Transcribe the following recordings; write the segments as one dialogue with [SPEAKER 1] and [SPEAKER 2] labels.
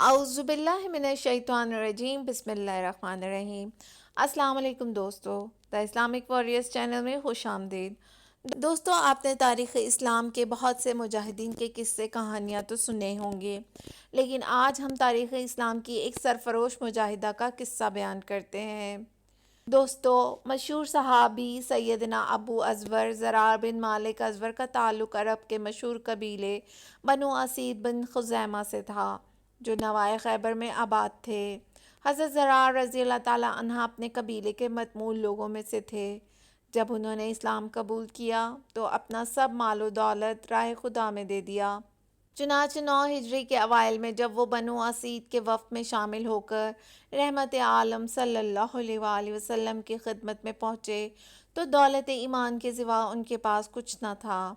[SPEAKER 1] اعوذ باللہ من الشیطان الرجیم، بسم اللہ الرحمن الرحیم۔ السلام علیکم دوستو، دا اسلامک وارریئرز چینل میں خوش آمدید۔ دوستو، آپ نے تاریخ اسلام کے بہت سے مجاہدین کے قصے کہانیاں تو سنے ہوں گے، لیکن آج ہم تاریخ اسلام کی ایک سرفروش مجاہدہ کا قصہ بیان کرتے ہیں۔ دوستو، مشہور صحابی سیدنا ابو ازور زرار بن مالک ازور کا تعلق عرب کے مشہور قبیلے بنو اسید بن خزیمہ سے تھا، جو نواح خیبر میں آباد تھے۔ حضرت زرار رضی اللہ تعالیٰ عنہ اپنے قبیلے کے متمول لوگوں میں سے تھے۔ جب انہوں نے اسلام قبول کیا تو اپنا سب مال و دولت راہ خدا میں دے دیا۔ چنانچہ 9 ہجری کے اوائل میں جب وہ بنو اسید کے وفد میں شامل ہو کر رحمت عالم صلی اللہ علیہ وآلہ وسلم کی خدمت میں پہنچے تو دولت ایمان کے سوا ان کے پاس کچھ نہ تھا۔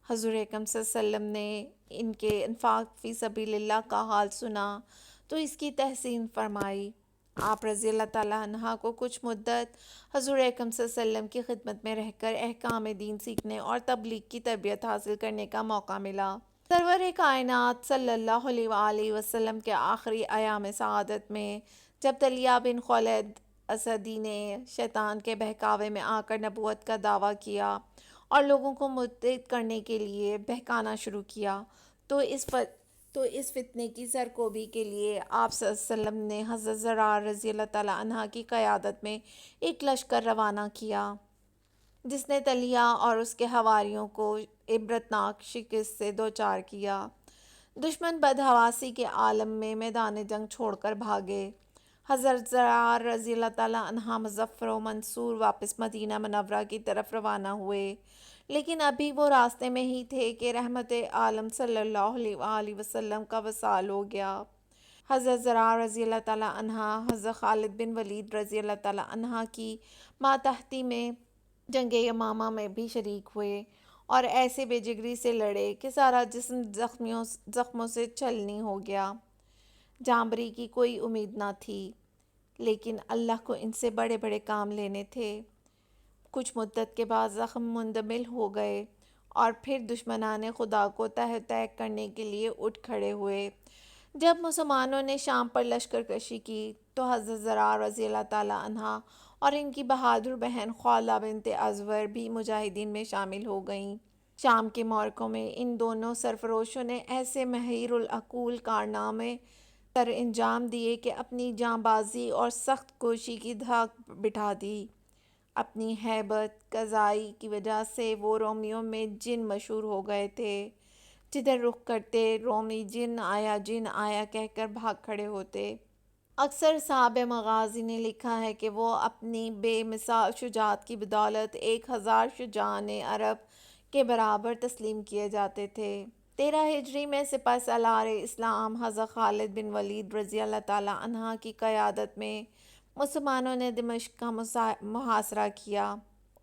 [SPEAKER 1] حضور اکرم صلی اللہ علیہ وسلم نے ان کے انفاق فی سبیل اللہ کا حال سنا تو اس کی تحسین فرمائی۔ آپ رضی اللہ تعالیٰ عنہ کو کچھ مدت حضور اکرم صلی اللہ علیہ وسلم کی خدمت میں رہ کر احکام دین سیکھنے اور تبلیغ کی تربیت حاصل کرنے کا موقع ملا۔ سرور کائنات صلی اللہ علیہ وآلہ وسلم کے آخری ایام سعادت میں جب طلحہ بن خولید اسدی نے شیطان کے بہکاوے میں آ کر نبوت کا دعویٰ کیا اور لوگوں کو مرتد کرنے کے لیے بہکانا شروع کیا تو اس فتنے کی سرکوبی کے لیے آپ صلی اللہ علیہ وسلم نے حضرت زرار رضی اللہ تعالیٰ عنہ کی قیادت میں ایک لشکر روانہ کیا، جس نے طلحہ اور اس کے حواریوں کو عبرتناک شکست سے دوچار کیا۔ دشمن بدحواسی کے عالم میں میدان جنگ چھوڑ کر بھاگے۔ حضرت زرار رضی اللہ تعالیٰ عنہ مظفر و منصور واپس مدینہ منورہ کی طرف روانہ ہوئے، لیکن ابھی وہ راستے میں ہی تھے کہ رحمت عالم صلی اللہ علیہ وآلہ وسلم کا وصال ہو گیا۔ حضرت زرار رضی اللہ تعالیٰ عنہ حضرت خالد بن ولید رضی اللہ تعالیٰ عنہ کی ماتحتی میں جنگ یمامہ میں بھی شریک ہوئے اور ایسے بے جگری سے لڑے کہ سارا جسم زخموں سے چھلنی ہو گیا۔ جانبری کی کوئی امید نہ تھی، لیکن اللہ کو ان سے بڑے بڑے کام لینے تھے۔ کچھ مدت کے بعد زخم مندمل ہو گئے اور پھر دشمنان خدا کو تہہ تیگ کرنے کے لیے اٹھ کھڑے ہوئے۔ جب مسلمانوں نے شام پر لشکر کشی کی تو حضرت زرار رضی اللہ تعالیٰ عنہ اور ان کی بہادر بہن خولہ بنت ازور بھی مجاہدین میں شامل ہو گئیں۔ شام کے معرکوں میں ان دونوں سرفروشوں نے ایسے مہیر العقول کارنامے سر انجام دیے کہ اپنی جاں بازی اور سخت کوشی کی دھاک بٹھا دی۔ اپنی ہیبت قضائی کی وجہ سے وہ رومیوں میں جن مشہور ہو گئے تھے۔ جدھر رخ کرتے رومی جن آیا کہہ کر بھاگ کھڑے ہوتے۔ اکثر صاحب مغازی نے لکھا ہے کہ وہ اپنی بے مثال شجاعت کی بدولت 1000 شجاعان عرب کے برابر تسلیم کیے جاتے تھے۔ 13 ہجری میں سپہ سالار اسلام حضرت خالد بن ولید رضی اللہ تعالیٰ عنہ کی قیادت میں مسلمانوں نے دمشق کا محاصرہ کیا۔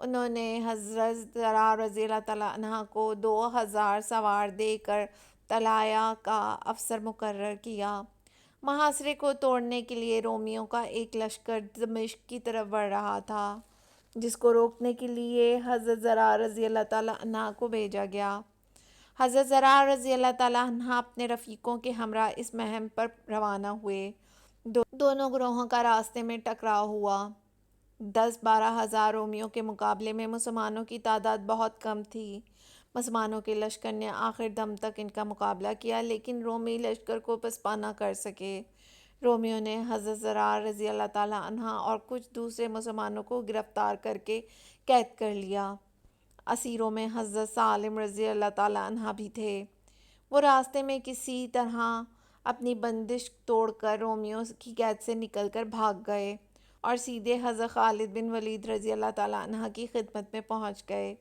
[SPEAKER 1] انہوں نے حضرت زرار رضی اللہ تعالیٰ عنہ کو 2000 سوار دے کر طلایہ کا افسر مقرر کیا۔ محاصرے کو توڑنے کے لیے رومیوں کا ایک لشکر دمشق کی طرف بڑھ رہا تھا، جس کو روکنے کے لیے حضرت زرار رضی اللہ تعالیٰ عنہ کو بھیجا گیا۔ حضرت زرار رضی اللہ تعالیٰ عنہ اپنے رفیقوں کے ہمراہ اس مہم پر روانہ ہوئے۔ دونوں گروہوں کا راستے میں ٹکراؤ ہوا۔ 10-12 ہزار رومیوں کے مقابلے میں مسلمانوں کی تعداد بہت کم تھی۔ مسلمانوں کے لشکر نے آخر دم تک ان کا مقابلہ کیا، لیکن رومی لشکر کو پسپا نہ کر سکے۔ رومیوں نے حضرت زرار رضی اللہ تعالیٰ عنہ اور کچھ دوسرے مسلمانوں کو گرفتار کر کے قید کر لیا۔ اسیروں میں حضرت سالم رضی اللہ تعالیٰ عنہ بھی تھے۔ وہ راستے میں کسی طرح اپنی بندش توڑ کر رومیوں کی قید سے نکل کر بھاگ گئے اور سیدھے حضرت خالد بن ولید رضی اللہ تعالیٰ عنہ کی خدمت میں پہنچ گئے۔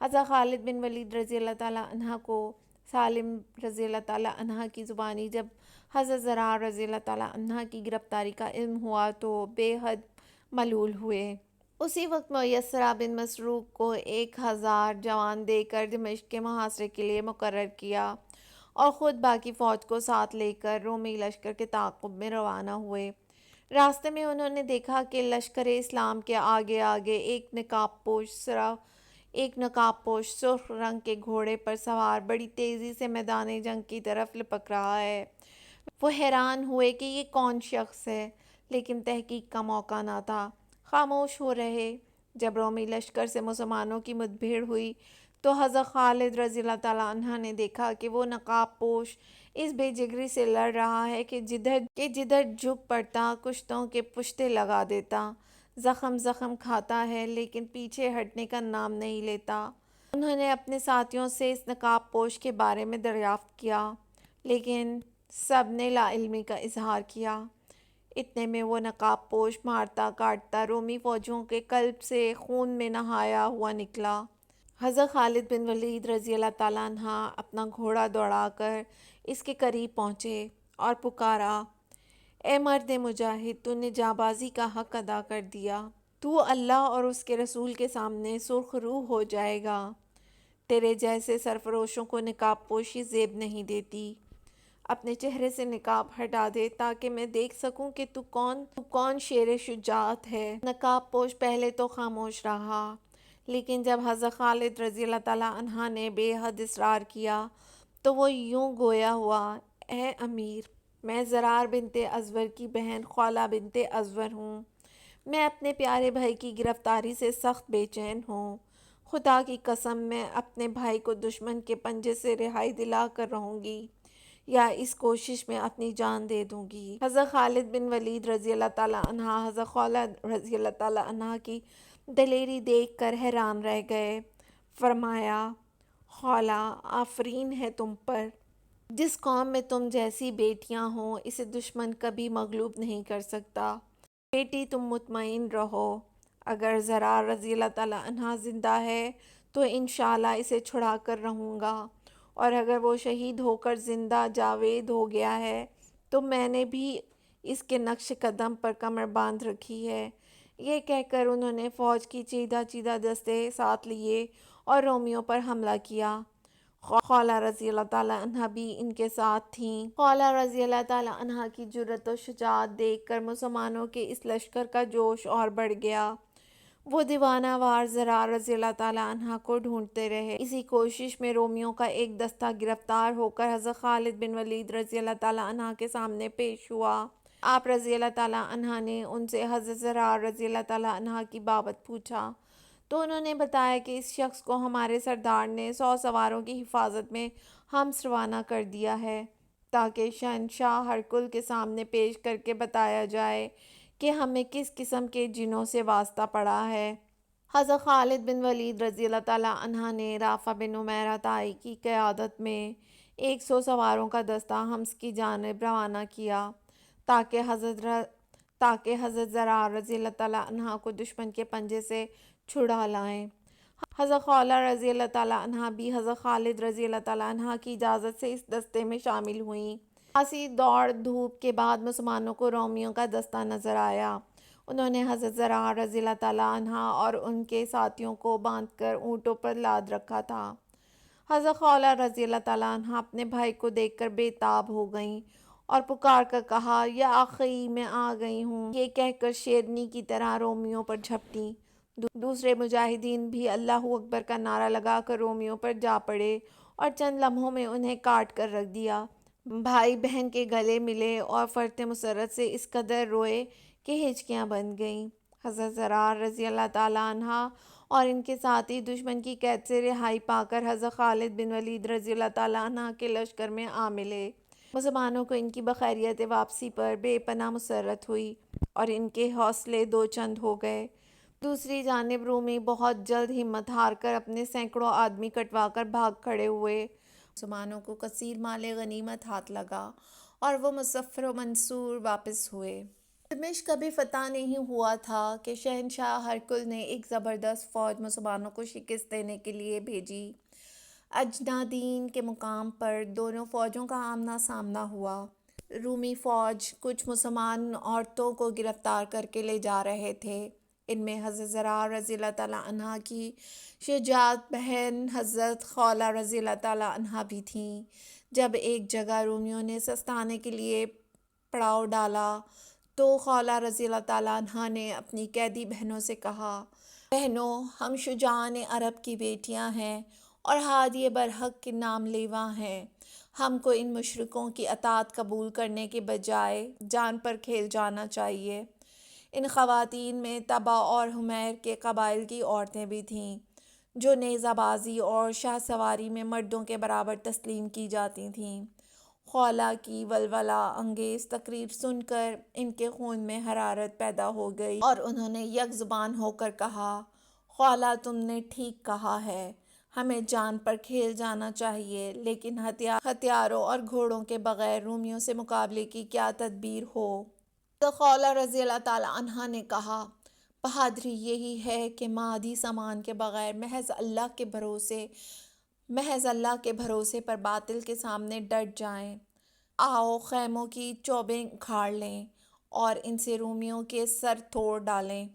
[SPEAKER 1] حضرت خالد بن ولید رضی اللہ تعالیٰ عنہ کو سالم رضی اللہ تعالیٰ عنہ کی زبانی جب حضرت زرار رضی اللہ تعالیٰ عنہ کی گرفتاری کا علم ہوا تو بے حد ملول ہوئے۔ اسی وقت میسرہ بن مسروق کو 1000 جوان دے کر دمشق کے محاصرے کے لیے مقرر کیا اور خود باقی فوج کو ساتھ لے کر رومی لشکر کے تعاقب میں روانہ ہوئے۔ راستے میں انہوں نے دیکھا کہ لشکر اسلام کے آگے آگے ایک نقاب پوش سرخ رنگ کے گھوڑے پر سوار بڑی تیزی سے میدان جنگ کی طرف لپک رہا ہے۔ وہ حیران ہوئے کہ یہ کون شخص ہے، لیکن تحقیق کا موقع نہ تھا، خاموش ہو رہے۔ جب رومی لشکر سے مسلمانوں کی مدبھیڑ ہوئی تو حضرت خالد رضی اللہ تعالیٰ عنہ نے دیکھا کہ وہ نقاب پوش اس بے جگری سے لڑ رہا ہے کہ جدھر جھک پڑتا کشتوں کے پشتے لگا دیتا، زخم زخم کھاتا ہے لیکن پیچھے ہٹنے کا نام نہیں لیتا۔ انہوں نے اپنے ساتھیوں سے اس نقاب پوش کے بارے میں دریافت کیا، لیکن سب نے لا علمی کا اظہار کیا۔ اتنے میں وہ نقاب پوش مارتا کاٹتا رومی فوجیوں کے قلب سے خون میں نہایا ہوا نکلا۔ حضرت خالد بن ولید رضی اللہ تعالیٰ عنہ اپنا گھوڑا دوڑا کر اس کے قریب پہنچے اور پکارا، اے مرد مجاہد، تو نے جانبازی کا حق ادا کر دیا۔ تو اللہ اور اس کے رسول کے سامنے سرخ روح ہو جائے گا۔ تیرے جیسے سرفروشوں کو نقاب پوشی زیب نہیں دیتی۔ اپنے چہرے سے نقاب ہٹا دے تاکہ میں دیکھ سکوں کہ تو کون شیر شجاعت ہے۔ نقاب پوش پہلے تو خاموش رہا، لیکن جب حضرت خالد رضی اللہ تعالیٰ عنہ نے بے حد اصرار کیا تو وہ یوں گویا ہوا، اے امیر، میں زرار بنت ازور کی بہن خولہ بنت ازور ہوں۔ میں اپنے پیارے بھائی کی گرفتاری سے سخت بے چین ہوں۔ خدا کی قسم، میں اپنے بھائی کو دشمن کے پنجے سے رہائی دلا کر رہوں گی یا اس کوشش میں اپنی جان دے دوں گی۔ حضرت خالد بن ولید رضی اللہ تعالیٰ عنہ حضرت خولہ رضی اللہ تعالیٰ عنہ کی دلیری دیکھ کر حیران رہ گئے۔ فرمایا، خولہ، آفرین ہے تم پر۔ جس قوم میں تم جیسی بیٹیاں ہوں اسے دشمن کبھی مغلوب نہیں کر سکتا۔ بیٹی تم مطمئن رہو، اگر زرار رضی اللہ تعالیٰ عنہ زندہ ہے تو انشاءاللہ اسے چھڑا کر رہوں گا، اور اگر وہ شہید ہو کر زندہ جاوید ہو گیا ہے تو میں نے بھی اس کے نقش قدم پر کمر باندھ رکھی ہے۔ یہ کہہ کر انہوں نے فوج کی چیدہ چیدہ دستے ساتھ لیے اور رومیوں پر حملہ کیا۔ خولہ رضی اللہ تعالیٰ عنہ بھی ان کے ساتھ تھیں۔ خولہ رضی اللہ تعالیٰ عنہ کی جرأت و شجاعت دیکھ کر مسلمانوں کے اس لشکر کا جوش اور بڑھ گیا۔ وہ دیوانہ وار زرار رضی اللہ تعالیٰ عنہ کو ڈھونڈتے رہے۔ اسی کوشش میں رومیوں کا ایک دستہ گرفتار ہو کر حضرت خالد بن ولید رضی اللہ تعالیٰ عنہ کے سامنے پیش ہوا۔ آپ رضی اللہ تعالیٰ عنہ نے ان سے حضرت زرار رضی اللہ تعالیٰ عنہ کی بابت پوچھا تو انہوں نے بتایا کہ اس شخص کو ہمارے سردار نے 100 سواروں کی حفاظت میں ہمس روانہ کر دیا ہے تاکہ شہنشاہ ہرقل کے سامنے پیش کر کے بتایا جائے کہ ہمیں کس قسم کے جنوں سے واسطہ پڑا ہے۔ حضرت خالد بن ولید رضی اللہ تعالیٰ عنہ نے رافع بن عمیرہ طائی کی قیادت میں 100 سواروں کا دستہ حمص کی جانب روانہ کیا تاکہ حضرت زرار رضی اللہ تعالیٰ عنہ کو دشمن کے پنجے سے چھڑا لائیں۔ حضرت خولہ رضی اللہ تعالیٰ عنہ بھی حضرت خالد رضی اللہ تعالیٰ عنہ کی اجازت سے اس دستے میں شامل ہوئیں۔ خاصی دوڑ دھوپ کے بعد مسلمانوں کو رومیوں کا دستہ نظر آیا۔ انہوں نے حضرت زرار رضی اللہ تعالیٰ عنہ اور ان کے ساتھیوں کو باندھ کر اونٹوں پر لاد رکھا تھا۔ حضرت خولہ رضی اللہ تعالیٰ عنہ اپنے بھائی کو دیکھ کر بے تاب ہو گئیں اور پکار کر کہا، یا آخی، میں آ گئی ہوں۔ یہ کہہ کر شیرنی کی طرح رومیوں پر جھپٹیں۔ دوسرے مجاہدین بھی اللہ اکبر کا نعرہ لگا کر رومیوں پر جا پڑے اور چند لمحوں میں انہیں کاٹ کر رکھ دیا۔ بھائی بہن کے گلے ملے اور فرط مسرت سے اس قدر روئے کہ ہچکیاں بن گئیں۔ حضرت زرار رضی اللہ تعالیٰ عنہ اور ان کے ساتھی دشمن کی قید سے رہائی پا کر حضرت خالد بن ولید رضی اللہ تعالیٰ عنہ کے لشکر میں آ ملے۔ مسلمانوں کو ان کی بخیریت واپسی پر بے پناہ مسرت ہوئی اور ان کے حوصلے دو چند ہو گئے۔ دوسری جانب رومی بہت جلد ہمت ہار کر اپنے سینکڑوں آدمی کٹوا کر بھاگ کھڑے ہوئے۔ مسلمانوں کو کثیر مال غنیمت ہاتھ لگا اور وہ مظفر و منصور واپس ہوئے۔ دمشق کبھی فتح نہیں ہوا تھا کہ شہنشاہ ہرقل نے ایک زبردست فوج مسلمانوں کو شکست دینے کے لیے بھیجی۔ اجنادین کے مقام پر دونوں فوجوں کا آمنا سامنا ہوا۔ رومی فوج کچھ مسلمان عورتوں کو گرفتار کر کے لے جا رہے تھے۔ ان میں حضرت زرار رضی اللہ تعالیٰ عنہ کی شجاعت بہن حضرت خولہ رضی اللہ تعالیٰ عنہ بھی تھیں۔ جب ایک جگہ رومیوں نے سستانے کے لیے پڑاؤ ڈالا تو خولہ رضی اللہ تعالیٰ عنہ نے اپنی قیدی بہنوں سے کہا، بہنوں، ہم شجاعان عرب کی بیٹیاں ہیں اور ہادی برحق کے نام لیوا ہیں۔ ہم کو ان مشرکوں کی اطاعت قبول کرنے کے بجائے جان پر کھیل جانا چاہیے۔ ان خواتین میں طبع اور حمیر کے قبائل کی عورتیں بھی تھیں جو نیزہ بازی اور شاہ سواری میں مردوں کے برابر تسلیم کی جاتی تھیں۔ خولہ کی ولولہ انگیز تقریر سن کر ان کے خون میں حرارت پیدا ہو گئی اور انہوں نے یک زبان ہو کر کہا، خولہ تم نے ٹھیک کہا ہے، ہمیں جان پر کھیل جانا چاہیے، لیکن ہتھیاروں اور گھوڑوں کے بغیر رومیوں سے مقابلے کی کیا تدبیر ہو؟ تو خولہ رضی اللہ تعالیٰ عنہا نے کہا، بہادری یہی ہے کہ مادی سامان کے بغیر محض اللہ کے بھروسے پر باطل کے سامنے ڈٹ جائیں۔ آؤ خیموں کی چوبیں اکھاڑ لیں اور ان سے رومیوں کے سر توڑ ڈالیں۔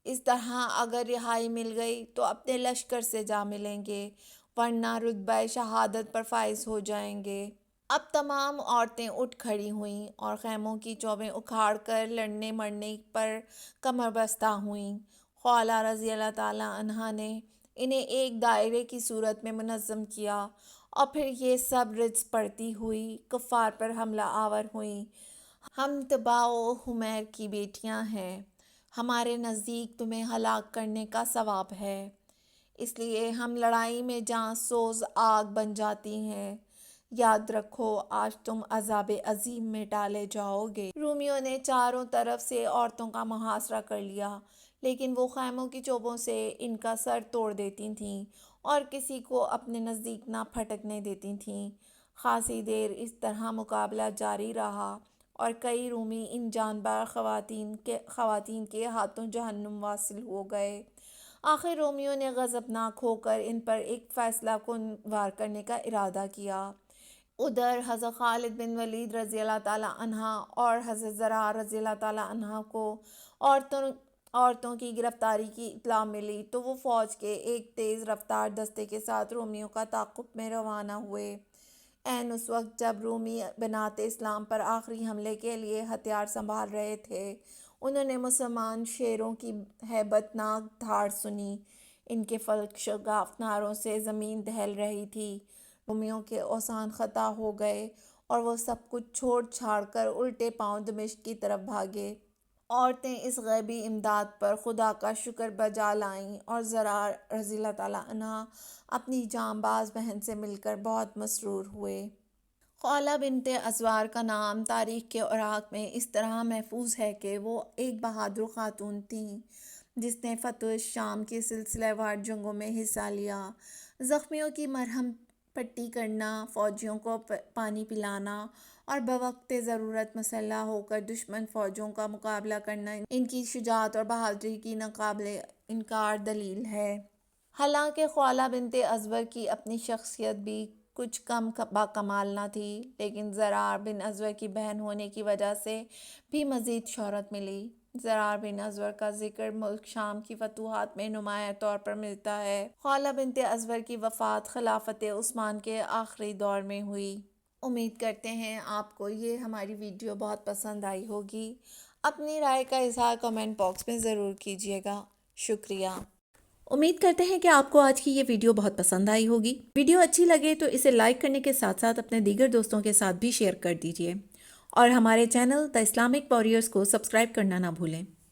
[SPEAKER 1] اس طرح اگر رہائی مل گئی تو اپنے لشکر سے جا ملیں گے، ورنہ رتبہ شہادت پر فائز ہو جائیں گے۔ اب تمام عورتیں اٹھ کھڑی ہوئیں اور خیموں کی چوبیں اکھاڑ کر لڑنے مرنے پر کمر بستہ ہوئیں۔ خولہ رضی اللہ تعالیٰ عنہا نے انہیں ایک دائرے کی صورت میں منظم کیا اور پھر یہ سب رجز پڑھتی ہوئی کفار پر حملہ آور ہوئیں۔ ہم طبع و حمیر کی بیٹیاں ہیں، ہمارے نزدیک تمہیں ہلاک کرنے کا ثواب ہے، اس لیے ہم لڑائی میں جاں سوز آگ بن جاتی ہیں۔ یاد رکھو آج تم عذاب عظیم میں ڈالے جاؤ گے۔ رومیوں نے چاروں طرف سے عورتوں کا محاصرہ کر لیا، لیکن وہ خیموں کی چوبوں سے ان کا سر توڑ دیتی تھیں اور کسی کو اپنے نزدیک نہ پھٹکنے دیتی تھیں۔ خاصی دیر اس طرح مقابلہ جاری رہا اور کئی رومی ان جانباز خواتین کے ہاتھوں جہنم واصل ہو گئے۔ آخر رومیوں نے غضبناک ہو کر ان پر ایک فیصلہ کن وار کرنے کا ارادہ کیا۔ ادھر حضرت خالد بن ولید رضی اللہ تعالیٰ عنہ اور حضرت زرار رضی اللہ تعالیٰ عنہ کو عورتوں کی گرفتاری کی اطلاع ملی تو وہ فوج کے ایک تیز رفتار دستے کے ساتھ رومیوں کا تعاقب میں روانہ ہوئے۔ عین اس وقت جب رومی بنات اسلام پر آخری حملے کے لیے ہتھیار سنبھال رہے تھے، انہوں نے مسلمان شیروں کی ہیبت ناک دھاڑ سنی۔ ان کے فلک شگاف نعروں سے زمین دہل رہی تھی۔ رومیوں کے اوزان خطا ہو گئے اور وہ سب کچھ چھوڑ چھاڑ کر الٹے پاؤں دمشق کی طرف بھاگے۔ عورتیں اس غیبی امداد پر خدا کا شکر بجا لائیں اور زرار رضی اللہ تعالیٰ عنہ اپنی جانباز بہن سے مل کر بہت مسرور ہوئے۔ خولہ بنت ازوار کا نام تاریخ کے اوراق میں اس طرح محفوظ ہے کہ وہ ایک بہادر خاتون تھیں جس نے فتح الشام کی سلسلہ وار جنگوں میں حصہ لیا۔ زخمیوں کی مرہم پٹی کرنا، فوجیوں کو پانی پلانا اور بوقت ضرورت مسلح ہو کر دشمن فوجوں کا مقابلہ کرنا ان کی شجاعت اور بہادری کی ناقابل انکار دلیل ہے۔ حالانکہ خولہ بنت ازور کی اپنی شخصیت بھی کچھ کم باکمال نہ تھی، لیکن زرار بن ازور کی بہن ہونے کی وجہ سے بھی مزید شہرت ملی۔ زرار بن ازور کا ذکر ملک شام کی فتوحات میں نمایاں طور پر ملتا ہے۔ خولہ بنت ازور کی وفات خلافت عثمان کے آخری دور میں ہوئی۔ امید کرتے ہیں آپ کو یہ ہماری ویڈیو بہت پسند آئی ہوگی۔ اپنی رائے کا اظہار کمنٹ باکس میں ضرور کیجیے گا۔ شکریہ۔ امید کرتے ہیں کہ آپ کو آج کی یہ ویڈیو بہت پسند آئی ہوگی۔ ویڈیو اچھی لگے تو اسے لائک کرنے کے ساتھ ساتھ اپنے دیگر دوستوں کے ساتھ بھی شیئر کر دیجیے اور ہمارے چینل دی اسلامک وارریئرز کو سبسکرائب کرنا نہ بھولیں۔